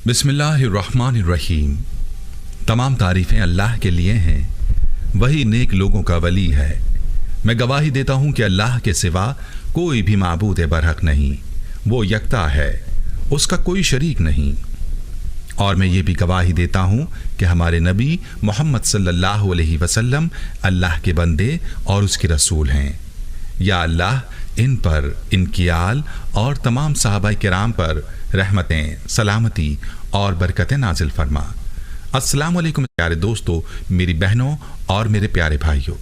बिस्मिल्लाहिर्रहमानिर्रहीम। तमाम तारीफ़ें अल्लाह के लिए हैं, वही नेक लोगों का वली है। मैं गवाही देता हूँ कि अल्लाह के सिवा कोई भी माबूद बरहक नहीं, वो यकता है, उसका कोई शरीक नहीं। और मैं ये भी गवाही देता हूँ कि हमारे नबी मोहम्मद सल्लल्लाहु अलैहि वसल्लम अल्लाह के बंदे और उसके रसूल हैं। या अल्लाह इन पर, इनकी आल और तमाम सहाबा किराम पर रहमतें, सलामती और बरकतें नाजिल फरमा। अस्सलाम वालेकुम प्यारे दोस्तों, मेरी बहनों और मेरे प्यारे भाइयों।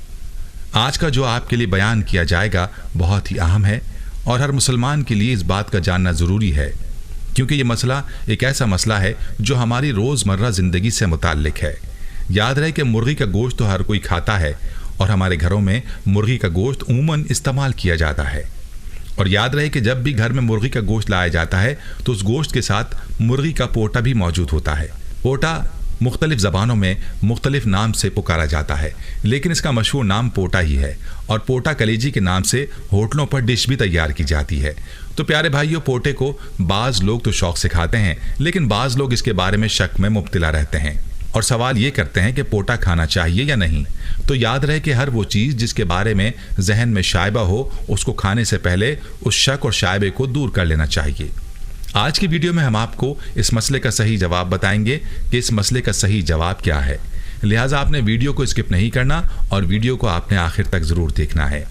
आज का जो आपके लिए बयान किया जाएगा बहुत ही अहम है और हर मुसलमान के लिए इस बात का जानना ज़रूरी है, क्योंकि ये मसला एक ऐसा मसला है जो हमारी रोज़मर्रा ज़िंदगी से मुताल्लिक है। याद रहे कि मुर्गी का गोश्त तो हर कोई खाता है और हमारे घरों में मुर्गी का गोश्त उमूमन इस्तेमाल किया जाता है। और याद रहे कि जब भी घर में मुर्गी का गोश्त लाया जाता है तो उस गोश्त के साथ मुर्गी का पोटा भी मौजूद होता है। पोटा मुख्तलिफ ज़बानों में मुख्तलिफ नाम से पुकारा जाता है, लेकिन इसका मशहूर नाम पोटा ही है। और पोटा कलेजी के नाम से होटलों पर डिश भी तैयार की जाती है। तो प्यारे भाइयों, पोटे को बाज़ लोग तो शौक़ से खाते हैं, लेकिन बाज़ लोग इसके बारे में शक में मुब्तला रहते हैं और सवाल ये करते हैं कि पोटा खाना चाहिए या नहीं। तो याद रहे कि हर वो चीज़ जिसके बारे में जहन में शायबा हो, उसको खाने से पहले उस शक और शायबे को दूर कर लेना चाहिए। आज की वीडियो में हम आपको इस मसले का सही जवाब बताएंगे कि इस मसले का सही जवाब क्या है। लिहाजा आपने वीडियो को स्किप नहीं करना और वीडियो को आपने आखिर तक ज़रूर देखना है।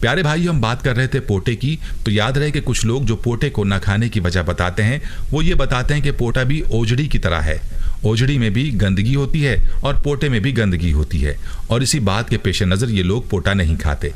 प्यारे भाइयों, हम बात कर रहे थे पोटे की। तो याद रहे कि कुछ लोग जो पोटे को न खाने की वजह बताते हैं, वो ये बताते हैं कि पोटा भी ओजड़ी की तरह है। ओजड़ी में भी गंदगी होती है और पोटे में भी गंदगी होती है, और इसी बात के पेश नज़र ये लोग पोटा नहीं खाते।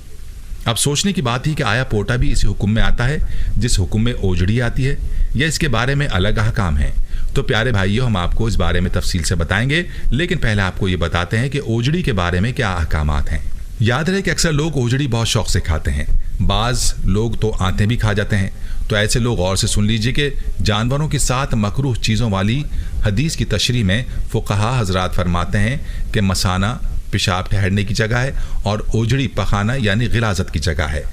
अब सोचने की बात ही कि आया पोटा भी इसी हुक्म में आता है जिस हुक्म में ओजड़ी आती है, या इसके बारे में अलग अहकाम है। तो प्यारे भाइयों, हम आपको इस बारे में तफसील से बताएंगे, लेकिन पहले आपको ये बताते हैं कि ओजड़ी के बारे में क्या अहकामात हैं। याद रहे कि अक्सर लोग ओजड़ी बहुत शौक से खाते हैं, बाज़ लोग तो आंतें भी खा जाते हैं। तो ऐसे लोग गौर से सुन लीजिए कि जानवरों की 7 मकरूह चीज़ों वाली हदीस की तशरीह में फुक़हा हजरात फरमाते हैं कि मसाना पेशाब ठहरने की जगह है और ओजड़ी पखाना यानी गिलाज़त की जगह है।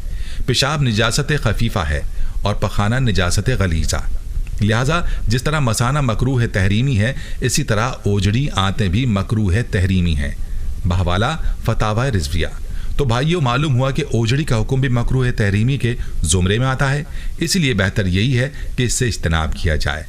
पेशाब निजासत खफीफ़ा है और पखाना निजासत गलीज़ा। लिहाजा जिस तरह मसाना मकरूह तहरीमी है, इसी तरह ओजड़ी आंतें भी मकरूह तहरीमी हैं। बहवाला फतावा रिजविया। तो भाइयों, मालूम हुआ कि ओजड़ी का हुक्म भी मकरूह तहरीमी के ज़ुमरे में आता है, इसलिए बेहतर यही है कि इससे इज्तनाब किया जाए।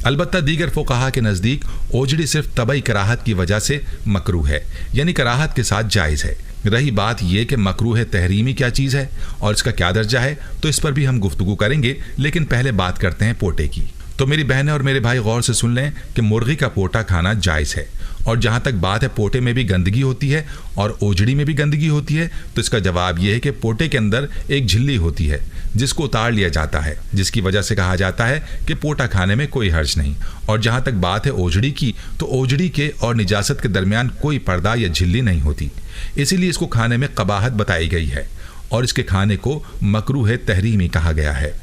अलबत्ता दीगर फुक़हा के नज़दीक ओजड़ी सिर्फ तबई कराहत की वजह से मकरूह है, यानी कराहत के साथ जायज़ है। रही बात यह कि मकरूह तहरीमी क्या चीज़ है और इसका क्या दर्जा है, तो इस पर भी हम गुफ्तगू करेंगे, लेकिन पहले बात करते हैं पोटे की। तो मेरी बहनें और मेरे भाई गौर से सुन लें कि मुर्गी का पोटा खाना जायज़ है। और जहाँ तक बात है पोटे में भी गंदगी होती है और ओजड़ी में भी गंदगी होती है, तो इसका जवाब यह है कि पोटे के अंदर एक झिल्ली होती है जिसको उतार लिया जाता है, जिसकी वजह से कहा जाता है कि पोटा खाने में कोई हर्ज नहीं। और जहाँ तक बात है ओजड़ी की, तो ओजड़ी के और निजासत के दरमियान कोई पर्दा या झिल्ली नहीं होती, इसीलिए इसको खाने में कबाहत बताई गई है और इसके खाने को मकरूह तहरीमी कहा गया है।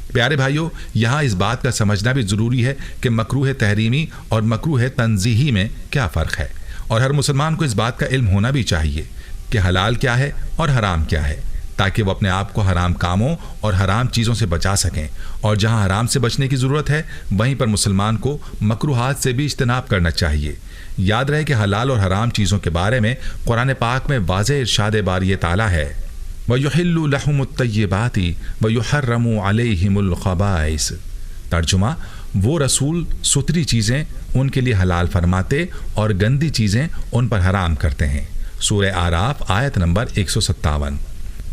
प्यारे भाइयों, यहाँ इस बात का समझना भी ज़रूरी है कि मकरूह तहरीमी और मकरूह तंज़ीही में क्या फ़र्क है, और हर मुसलमान को इस बात का इल्म होना भी चाहिए कि हलाल क्या है और हराम क्या है, ताकि वो अपने आप को हराम कामों और हराम चीज़ों से बचा सकें। और जहाँ हराम से बचने की ज़रूरत है, वहीं पर मुसलमान को मकरूहात से भी इज्तनाब करना चाहिए। याद रहे कि हलाल और हराम चीज़ों के बारे में कुरान पाक में वाज़ेह इरशाद बारी ताला है, वयुहिल्लु लहुमुत-तय्यिबाति वयुहर्रमु अलैहिमुल खबाइस। तर्जुमा, वो रसूल सुथरी चीज़ें उनके लिए हलाल फरमाते और गंदी चीज़ें उन पर हराम करते हैं। सूरह आराफ आयत नंबर 157।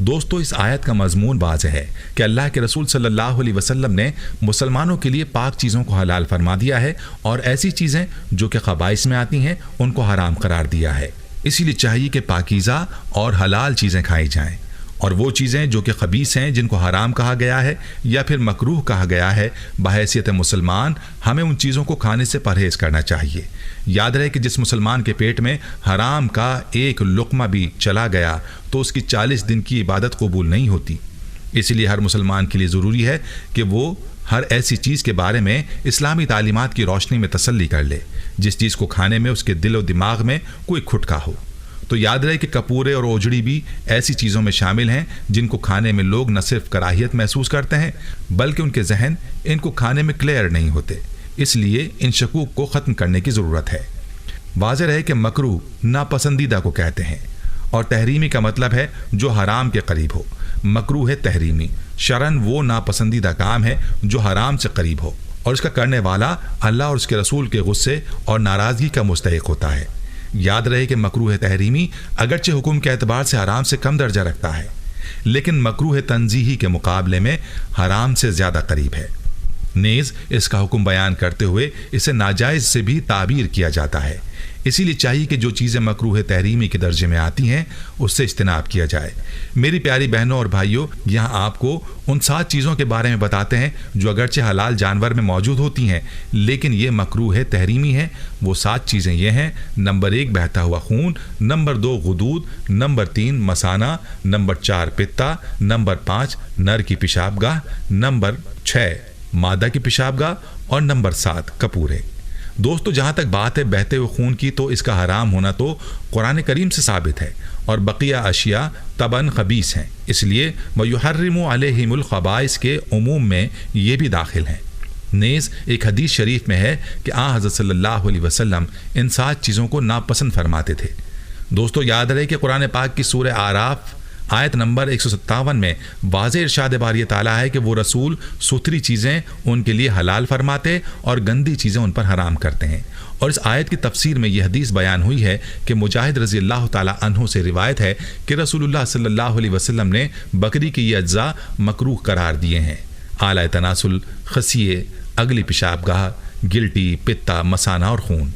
दोस्तों, इस आयत का मजमून वाज़ेह है कि अल्लाह के रसूल सल्लल्लाहु अलैहि वसल्लम ने मुसलमानों के लिए पाक चीज़ों को हलाल फरमा दिया है और ऐसी चीज़ें जो कि खबाइस में आती हैं उनको हराम करार दिया है। इसीलिए चाहिए कि पाकीज़ा और हलाल चीज़ें खाई जाएँ, और वो चीज़ें जो कि खबीस हैं, जिनको हराम कहा गया है या फिर मकरूह कहा गया है, बहैसियत मुसलमान हमें उन चीज़ों को खाने से परहेज़ करना चाहिए। याद रहे कि जिस मुसलमान के पेट में हराम का एक लुक़मा भी चला गया तो उसकी 40 दिन की इबादत कबूल नहीं होती। इसलिए हर मुसलमान के लिए ज़रूरी है कि वो हर ऐसी चीज़ के बारे में इस्लामी तालीमात की रोशनी में तसल्ली कर ले जिस चीज़ को खाने में उसके दिल और दिमाग में कोई खुटका हो। तो याद रहे कि कपूरे और ओजड़ी भी ऐसी चीज़ों में शामिल हैं जिनको खाने में लोग न सिर्फ कराहियत महसूस करते हैं, बल्कि उनके जहन इनको खाने में क्लियर नहीं होते। इसलिए इन शकूक को ख़त्म करने की ज़रूरत है। वाज़ेह रहे कि मकरूह नापसंदीदा को कहते हैं और तहरीमी का मतलब है जो हराम के करीब हो। मकरूह है तहरीमी, शरन वो नापसंदीदा काम है जो हराम से करीब हो और इसका करने वाला अल्लाह और उसके रसूल के गुस्से और नाराज़गी का मुस्तहिक होता है। याद रहे कि मकरूह तहरीमी अगरचे हुक्म के एतबार से हराम से कम दर्जा रखता है, लेकिन मकरूह तंजीही के मुकाबले में हराम से ज़्यादा करीब है। नेज़ इसका हुक्म बयान करते हुए इसे नाजायज़ से भी ताबीर किया जाता है। इसीलिए चाहिए कि जो चीज़ें मकरूह तहरीमी के दर्जे में आती हैं उससे इज्तिनाब किया जाए। मेरी प्यारी बहनों और भाइयों, यहाँ आपको उन 7 चीज़ों के बारे में बताते हैं जो अगरचे हलाल जानवर में मौजूद होती हैं लेकिन ये मकरूह तहरीमी है। वो 7 चीज़ें ये हैं: नंबर 1 बहता हुआ खून, नंबर 2 गुदूद, नंबर 3 मसाना, नंबर 4 पित्ता, नंबर 5 नर की पेशाबगाह, नंबर 6 मादा की पेशाबगाह और नंबर 7 कपूरे। दोस्तों, जहाँ तक बात है बहते हुए खून की, तो इसका हराम होना तो कुरान करीम से साबित है और बकिया अशिया तबन खबीस हैं, इसलिए वयुहर्रिमु अलैहिमुल खबाइस के उमूम में ये भी दाखिल हैं। नेज़ एक हदीस शरीफ में है कि हज़रत सल्लल्लाहु अलैहि वसल्लम इन 7 चीज़ों को नापसंद फरमाते थे। दोस्तों, याद रहे कि कुरान पाक की सूरह आराफ आयत नंबर 157 में वाज़ेह इरशाद बारी ताला है कि वो रसूल सुथरी चीज़ें उनके लिए हलाल फरमाते और गंदी चीज़ें उन पर हराम करते हैं। और इस आयत की तफसीर में यह हदीस बयान हुई है कि मुजाहिद रज़ी अल्लाह ताला अन्हु से रिवायत है कि रसूलुल्लाह सल्लल्लाहु अलैहि वसल्लम ने बकरी के ये अज्जा मकरूह करार दिए हैं: आला तनासुल, खसिए, अगली पेशाबगाह, गिल्टी, पित्ता, मसाना और खून।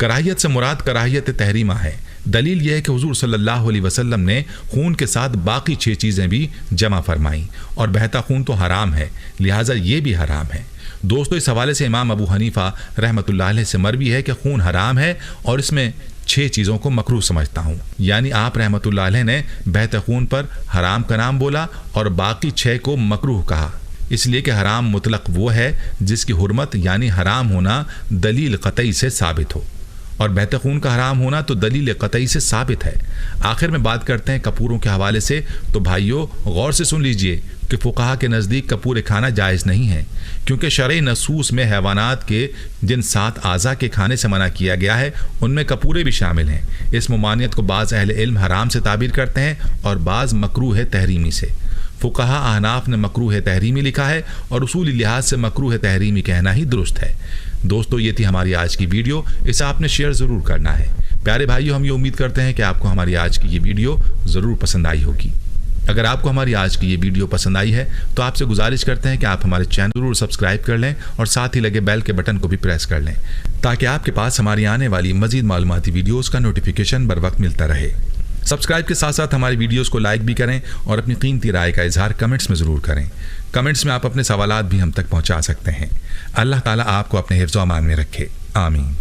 कराहियत से मुराद कराहियत तहरीमा है। दलील यह है कि हुजूर सल्लल्लाहु अलैहि वसल्लम ने खून के साथ बाकी 6 चीज़ें भी जमा फरमाई और बहता खून तो हराम है, लिहाजा ये भी हराम है। दोस्तों, इस हवाले से इमाम अबू हनीफा रहमतुल्लाह अलैह से मरवी है कि खून हराम है और इसमें 6 चीज़ों को मकरूह समझता हूँ। यानी आप रहमतुल्लाह अलैह ने बहते खून पर हराम का नाम बोला और बाकी 6 को मकरूह कहा, इसलिए कि हराम मुतलक वो है जिसकी हुर्मत यानी हराम होना दलील कतई से साबित हो और बहते खून का हराम होना तो दलील कतई से साबित है। आखिर में बात करते हैं कपूरों के हवाले से। तो भाइयों, गौर से सुन लीजिए कि फुक़हा के नज़दीक कपूर खाना जायज़ नहीं है, क्योंकि शरई नसूस में हैवानात के जिन 7 आज़ा के खाने से मना किया गया है उनमें कपूरे भी शामिल हैं। इस ममानियत को बाज़ अहले इल्म हराम से ताबीर करते हैं और बाज़ मकरूह तहरीमी से। फुक़हा अहनाफ ने मकरूह तहरीमी लिखा है और उसूली लिहाज से मकरूह तहरीमी कहना ही दुरुस्त है। दोस्तों, ये थी हमारी आज की वीडियो, इसे आपने शेयर ज़रूर करना है। प्यारे भाइयों, हम ये उम्मीद करते हैं कि आपको हमारी आज की ये वीडियो ज़रूर पसंद आई होगी। अगर आपको हमारी आज की ये वीडियो पसंद आई है तो आपसे गुजारिश करते हैं कि आप हमारे चैनल ज़रूर सब्सक्राइब कर लें और साथ ही लगे बेल के बटन को भी प्रेस कर लें, ताकि आपके पास हमारी आने वाली मज़ीद मालूमाती वीडियोज़ का नोटिफिकेशन बर वक्त मिलता रहे। सब्सक्राइब के साथ साथ हमारी वीडियोस को लाइक भी करें और अपनी कीमती राय का इजहार कमेंट्स में ज़रूर करें। कमेंट्स में आप अपने सवालात भी हम तक पहुंचा सकते हैं। अल्लाह ताला आपको अपने हिफ्ज़ व अमान में रखे। आमीन।